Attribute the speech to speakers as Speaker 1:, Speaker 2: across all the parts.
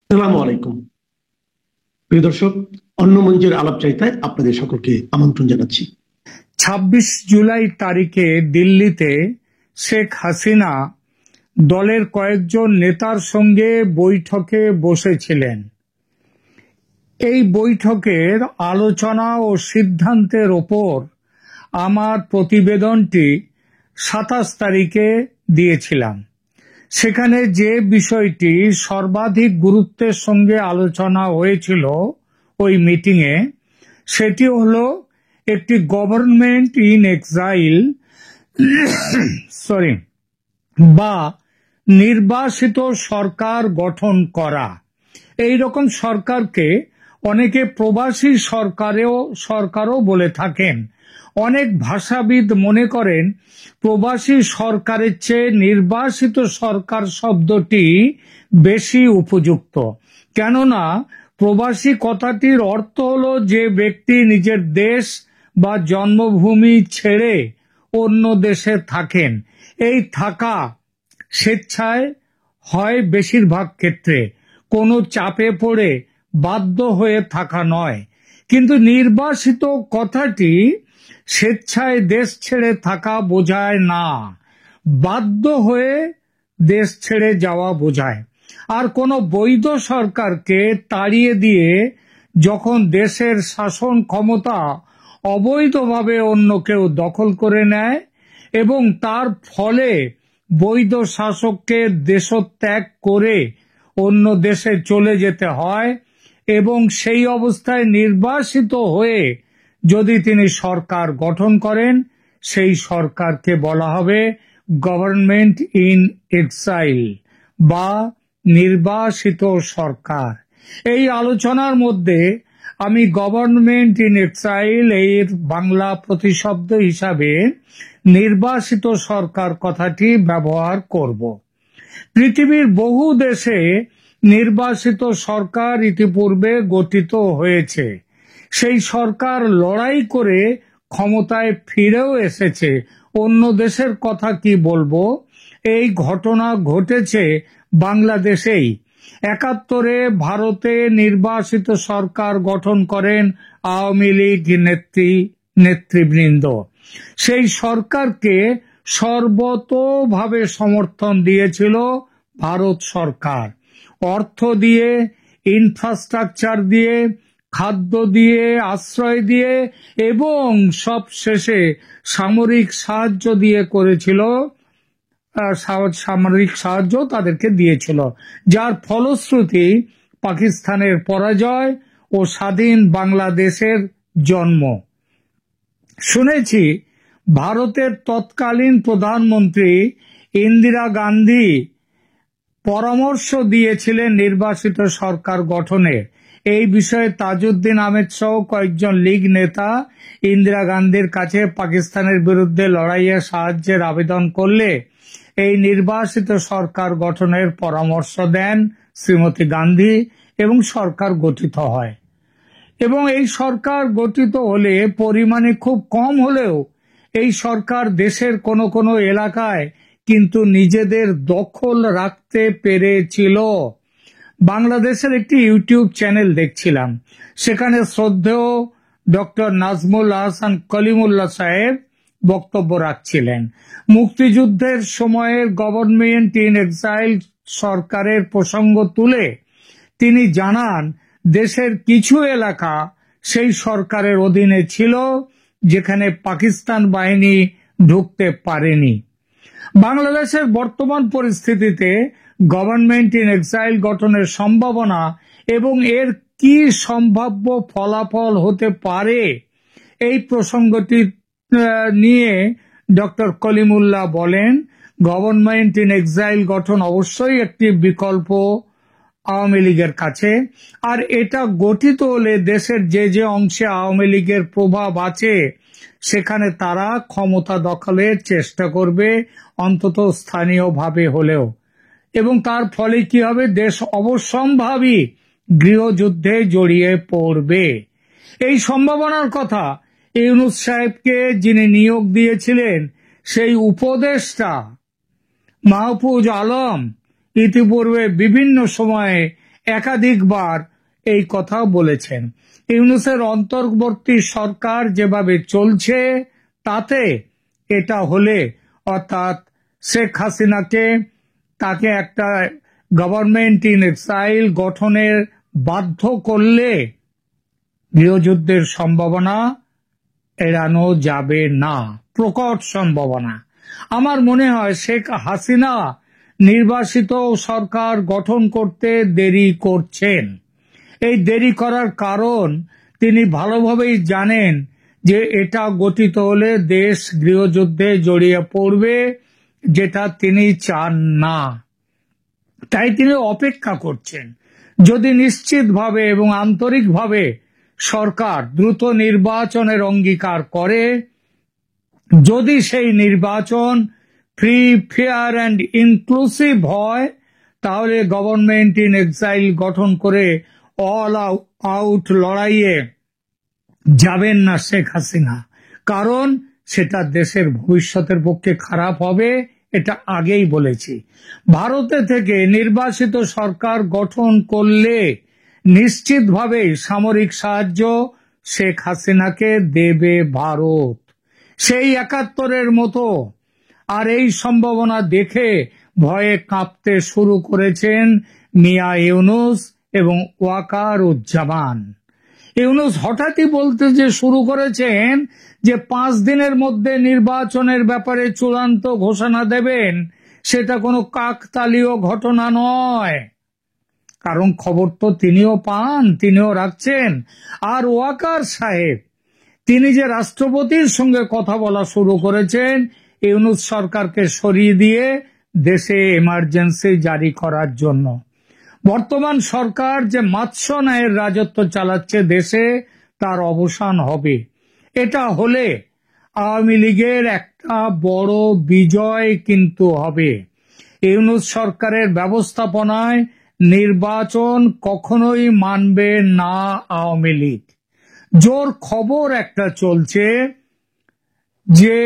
Speaker 1: আসসালামু আলাইকুম। প্রিয় দর্শক, অন্য মঞ্চের আলাপচারিতায় আপনাদের সকলকে আমন্ত্রণ জানাচ্ছি।
Speaker 2: 26 জুলাই তারিখে দিল্লিতে শেখ হাসিনা দলের কয়েকজন নেতার সঙ্গে বৈঠকে বসেছিলেন। এই বৈঠকের আলোচনা ও সিদ্ধান্তের ওপর আমার প্রতিবেদনটি 27 তারিখে দিয়েছিলাম। সেখানে যে বিষয়টি সর্বাধিক গুরুত্বের সঙ্গে আলোচনা হয়েছিল ওই মিটিংয়ে, সেটি হলো একটি গভর্নমেন্ট ইন এক্সাইল বা নির্বাসিত সরকার গঠন করা। এই রকম সরকারকে অনেকে প্রবাসী সরকারও বলে থাকেন। অনেক ভাষাবিদ মনে করেন প্রবাসী সরকারের চেয়ে নির্বাসিত সরকার শব্দটি বেশি উপযুক্ত, কেননা প্রবাসী কথাটির অর্থ হলো যে ব্যক্তি নিজের দেশ বা জন্মভূমি ছেড়ে অন্য দেশে থাকেন। এই থাকা স্বেচ্ছায় হয়, বেশিরভাগ ক্ষেত্রে কোনো চাপে পড়ে বাধ্য হয়ে থাকা নয়। কিন্তু নির্বাসিত কথাটি স্বেচ্ছায় দেশ ছেড়ে থাকা বোঝায় না, বাধ্য হয়ে দেশ ছেড়ে যাওয়া বোঝায়। আর কোনো বৈধ সরকারকে তাড়িয়ে দিয়ে যখন দেশের শাসন ক্ষমতা অবৈধভাবে অন্য কেউ দখল করে নেয় এবং তার ফলে বৈধ শাসককে দেশত্যাগ করে অন্য দেশে চলে যেতে হয়, এবং সেই অবস্থায় নির্বাসিত হয়ে যদি তিনি সরকার গঠন করেন, সেই সরকারকে বলা হবে গভর্নমেন্ট ইন এক্সাইল বা নির্বাসিত সরকার। এই আলোচনার মধ্যে আমি গভর্নমেন্ট ইন এক্সাইল এর বাংলা প্রতিশব্দ হিসাবে নির্বাসিত সরকার কথাটি ব্যবহার করব। পৃথিবীর বহু দেশে নির্বাসিত সরকার ইতিপূর্বে গঠিত হয়েছে। সেই সরকার লড়াই করে ক্ষমতায় ফিরেও এসেছে। অন্য দেশের কথা কি বলবো, এই ঘটনা ঘটেছে বাংলাদেশেই। 71-এ ভারতে নির্বাসিত সরকার গঠন করেন আওয়ামী লীগ নেতৃবৃন্দ। সেই সরকারকে সর্বতোভাবে সমর্থন দিয়েছিল ভারত সরকার, অর্থ দিয়ে, ইনফ্রাস্ট্রাকচার দিয়ে, খাদ্য দিয়ে, আশ্রয় দিয়ে এবং সবশেষে সামরিক সাহায্য দিয়ে করেছিল। সামরিক সাহায্য তাদেরকে দিয়েছিল, যার ফলশ্রুতি পাকিস্তানের পরাজয় ও স্বাধীন বাংলাদেশের জন্ম। শুনেছি ভারতের তৎকালীন প্রধানমন্ত্রী ইন্দিরা গান্ধী পরামর্শ দিয়েছিলেন নির্বাসিত সরকার গঠনের। এই বিষয়ে তাজউদ্দিন আহমেদ সহ কয়েকজন লীগ নেতা ইন্দিরা গান্ধীর কাছে পাকিস্তানের বিরুদ্ধে লড়াইয়ে সাহায্যের আবেদন করলে এই নির্বাসিত সরকার গঠনের পরামর্শ দেন শ্রীমতী গান্ধী এবং সরকার গঠিত হয়। এবং এই সরকার গঠিত হলে পরিমাণে খুব কম হলেও এই সরকার দেশের কোনো কোনো এলাকায় কিন্তু নিজেদের দখল রাখতে পেরেছিল। বাংলাদেশের একটি ইউটিউব চ্যানেল দেখছিলাম, সেখানে শ্রদ্ধেয় ডক্টর নাজমুল আহসান কলিমুল্লাহ সাহেব বক্তব্য রাখছিলেন। মুক্তিযুদ্ধের সময়ের গভর্নমেন্ট ইন এক্সাইল সরকারের প্রসঙ্গ তুলে তিনি জানান, দেশের কিছু এলাকা সেই সরকারের অধীনে ছিল যেখানে পাকিস্তান বাহিনী ঢুকতে পারেনি। বাংলাদেশের বর্তমান পরিস্থিতিতে গভর্নমেন্ট ইন এক্সাইল গঠনের সম্ভাবনা এবং এর কি সম্ভাব্য ফলাফল হতে পারে, এই প্রসঙ্গটি নিয়ে ডক্টর কলিমুল্লাহ বলেন, গভর্নমেন্ট ইন এক্সাইল গঠন অবশ্যই একটি বিকল্প আওয়ামী লীগের কাছে। আর এটা গঠিত হলে দেশের যে যে অংশে আওয়ামী লীগের প্রভাব আছে সেখানে তারা ক্ষমতা দখলের চেষ্টা করবে, অন্তত স্থানীয়ভাবে হলেও। এবং তার ফলে কি হবে, দেশ অবশ্যম্ভাবী গৃহযুদ্ধে জড়িয়ে পড়বে। এই সম্ভাবনার কথা ইউনূস সাহেবকে যিনি নিয়োগ দিয়েছিলেন, সেই উপদেষ্টা মাহফুজ আলম ইতিপূর্বে বিভিন্ন সময়ে একাধিকবার এই কথা বলেছেন। ইউনূসের অন্তর্বর্তী সরকার যেভাবে চলছে তাতে এটা হলে, অর্থাৎ শেখ হাসিনাকে তাকে একটা গভর্নমেন্ট ইন এক্সাইল গঠনের বাধ্য করলে গৃহযুদ্ধের সম্ভাবনা এড়ানো যাবে না, প্রকট সম্ভাবনা। আমার মনে হয় শেখ হাসিনা নির্বাসিত সরকার গঠন করতে দেরি করছেন। এই দেরি করার কারণ তিনি ভালোভাবেই জানেন যে এটা গঠিত হলে দেশ গৃহযুদ্ধে জড়িয়ে পড়বে, যেটা তিনি চান না। তাই তিনি অপেক্ষা করছেন। যদি নিশ্চিতভাবে এবং আন্তরিকভাবে সরকার দ্রুত নির্বাচনের অঙ্গীকার করে, যদি সেই নির্বাচন ফ্রি, ফেয়ার অ্যান্ড ইনক্লুসিভ হয়, তাহলে গভর্নমেন্ট ইন এক্সাইল গঠন করে অল আউট লড়াইয়ে যাবেন না শেখ হাসিনা। কারণ সেটা দেশের ভবিষ্যতের পক্ষে খারাপ হবে, এটা আগেই বলেছি। ভারতে থেকে নির্বাচিত সরকার গঠন করলে নিশ্চিতভাবে সামরিক সাহায্য শেখ হাসিনাকে দেবে ভারত, সেই ৭১-এর মতো। আর এই সম্ভাবনা দেখে ভয়ে কাঁপতে শুরু করেছেন মিয়া ইউনূস এবং ওয়াকারুজ্জামান। ইউনূস হঠাৎই বলতে যে শুরু করেছেন যে ৫ দিনের মধ্যে নির্বাচনের ব্যাপারে চূড়ান্ত ঘোষণা দেবেন, সেটা কোনো কাকতালীয় ঘটনা নয়। কারণ খবর তো তিনিও পান, তিনিও রাখছেন। আর ওয়াকার সাহেব তিনি যে রাষ্ট্রপতির সঙ্গে কথা বলা শুরু করেছেন ইউনূস সরকারকে সরিয়ে দিয়ে দেশে এমার্জেন্সি জারি করার জন্য। বর্তমান সরকার যে মাৎস্য ন্যায়ের রাজত্ব চালাচ্ছে দেশে, তার অবসান হবে। এটা হলে আওয়ামী লীগের একটা বড় বিজয় কিন্তু হবে। ইউনূস সরকারের ব্যবস্থাপনায় নির্বাচন কখনোই মানবে না আওয়ামী লীগ। জোর খবর একটা চলছে যে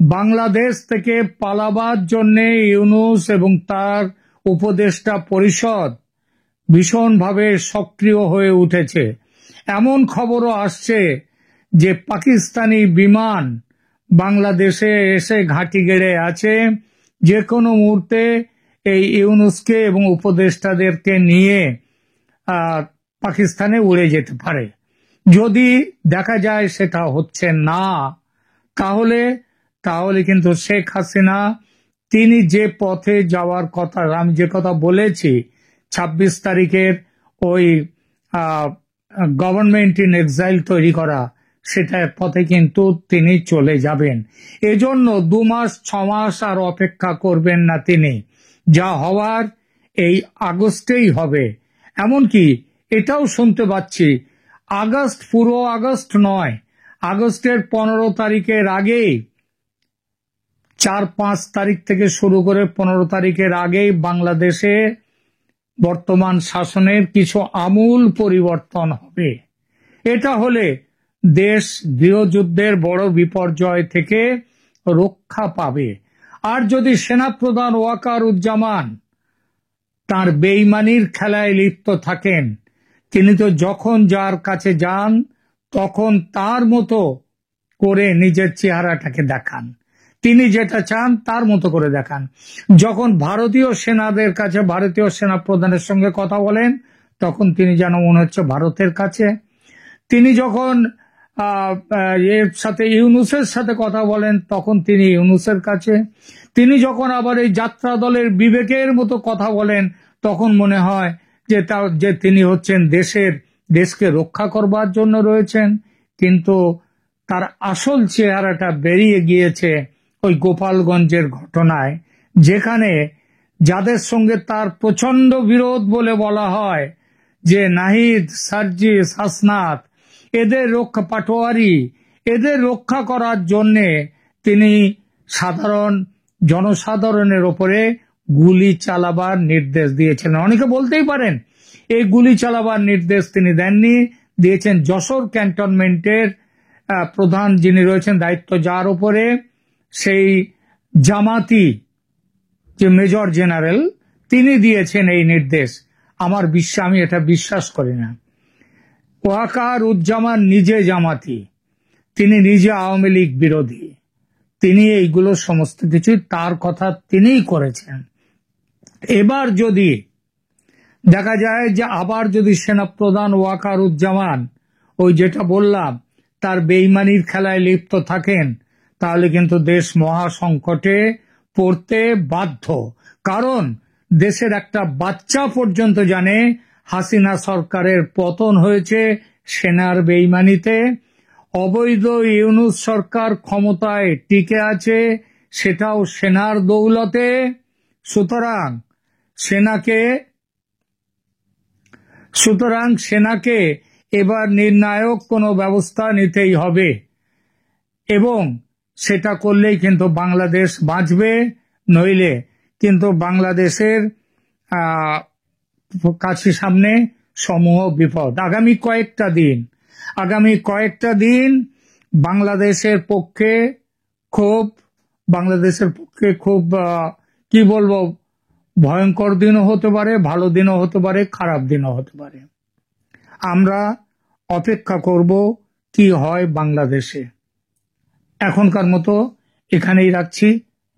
Speaker 2: বাংলাদেশ থেকে পালাবার জন্য ইউনূস এবং তার উপদেষ্টা পরিষদ ভীষণভাবে সক্রিয় হয়ে উঠেছে। এমন খবরও আসছে যে পাকিস্তানি বিমান বাংলাদেশে এসে ঘাঁটি গেড়ে আছে, যে কোনো মুহূর্তে এই ইউনূসকে এবং উপদেষ্টাদেরকে নিয়ে পাকিস্তানে উড়ে যেতে পারে। যদি দেখা যায় সেটা হচ্ছে না, তাহলে কিন্তু শেখ হাসিনা তিনি যে পথে যাওয়ার কথা, আমি যে কথা বলেছি ২৬ তারিখের ওই গভর্নমেন্ট ইন এক্সাইল তৈরি করা, সেটার পথে কিন্তু তিনি চলে যাবেন। এজন্য ২ মাস ৬ মাস আর অপেক্ষা করবেন না তিনি। যা হওয়ার এই আগস্টেই হবে। এমনকি এটাও শুনতে পাচ্ছি আগস্ট, পুরো আগস্ট নয়, আগস্টের ১৫ তারিখের আগেই, ৪-৫ তারিখ থেকে শুরু করে ১৫ তারিখের আগেই বাংলাদেশে বর্তমান শাসনের কিছু আমূল পরিবর্তন হবে। এটা হলে দেশ গৃহযুদ্ধের বড় বিপর্যয় থেকে রক্ষা পাবে। আর যদি সেনাপ্রধান ওয়াকারুজ্জামান তার বেইমানির খেলায় লিপ্ত থাকেন, তিনি তো যখন যার কাছে যান তখন তার মতো করে নিজের চেহারাটাকে দেখান, তিনি যেটা চান তার মতো করে দেখান। যখন ভারতীয় সেনাদের কাছে, ভারতীয় সেনা প্রধানের সঙ্গে কথা বলেন, তখন তিনি যেন মনে হচ্ছে ভারতের কাছে। তিনি যখন এর সাথে ইউনূসের সাথে কথা বলেন, তখন তিনি ইউনূসের কাছে। তিনি যখন আবার এই যাত্রা দলের বিবেকের মতো কথা বলেন, তখন মনে হয় যে তিনি হচ্ছেন দেশকে রক্ষা করবার জন্য রয়েছেন। কিন্তু তার আসল চেহারাটা বেরিয়ে গিয়েছে ওই গোপালগঞ্জের ঘটনায়, যেখানে যাদের সঙ্গে তার প্রচন্ড বিরোধ বলে বলা হয়, যে নাহিদ, সার্জিস, হাসনাত, এদের রক্ষা, পাটোয়ারি, এদের রক্ষা করার জন্যে তিনি জনসাধারণের ওপরে গুলি চালাবার নির্দেশ দিয়েছিলেন। অনেকে বলতেই পারেন এই গুলি চালাবার নির্দেশ তিনি দেননি, দিয়েছেন যশোর ক্যান্টনমেন্টের প্রধান যিনি রয়েছেন, দায়িত্ব যার উপরে, সেই জামাতি যে মেজর জেনারেল, তিনি দিয়েছেন এই নির্দেশ। আমি এটা বিশ্বাস করি না। ওয়াকারুজ্জামান নিজে জামাতি, তিনি নিজে আওয়ামী লীগ বিরোধী, তিনি এইগুলো সমস্ত কিছু তার কথা তিনিই করেছেন। এবার যদি দেখা যায় যে আবার যদি সেনাপ্রধান ওয়াকারুজ্জামান ওই যেটা বললাম তার বেইমানির খেলায় লিপ্ত থাকেন, তাহলে কিন্তু দেশ মহা সংকটে পড়তে বাধ্য। কারণ দেশের একটা বাচ্চা পর্যন্ত জানে হাসিনা সরকারের পতন হয়েছে সেনার বেইমানিতে, অবৈধ ইউনূস সরকার ক্ষমতায় টিকে আছে সেটাও সেনার দৌলতে। সুতরাং সেনাকে এবার নির্ণায়ক কোনো ব্যবস্থা নিতেই হবে, এবং সেটা করলেই কিন্তু বাংলাদেশ বাঁচবে, নইলে কিন্তু বাংলাদেশের কাছে সামনে সমূহ বিপদ। আগামী কয়েকটা দিন বাংলাদেশের পক্ষে খুব কি বলবো, ভয়ঙ্কর দিনও হতে পারে, ভালো দিনও হতে পারে, খারাপ দিনও হতে পারে। আমরা অপেক্ষা করব কি হয় বাংলাদেশে। এখনকার মতো এখানেই রাখছি,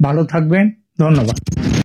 Speaker 2: ভালো থাকবেন, ধন্যবাদ।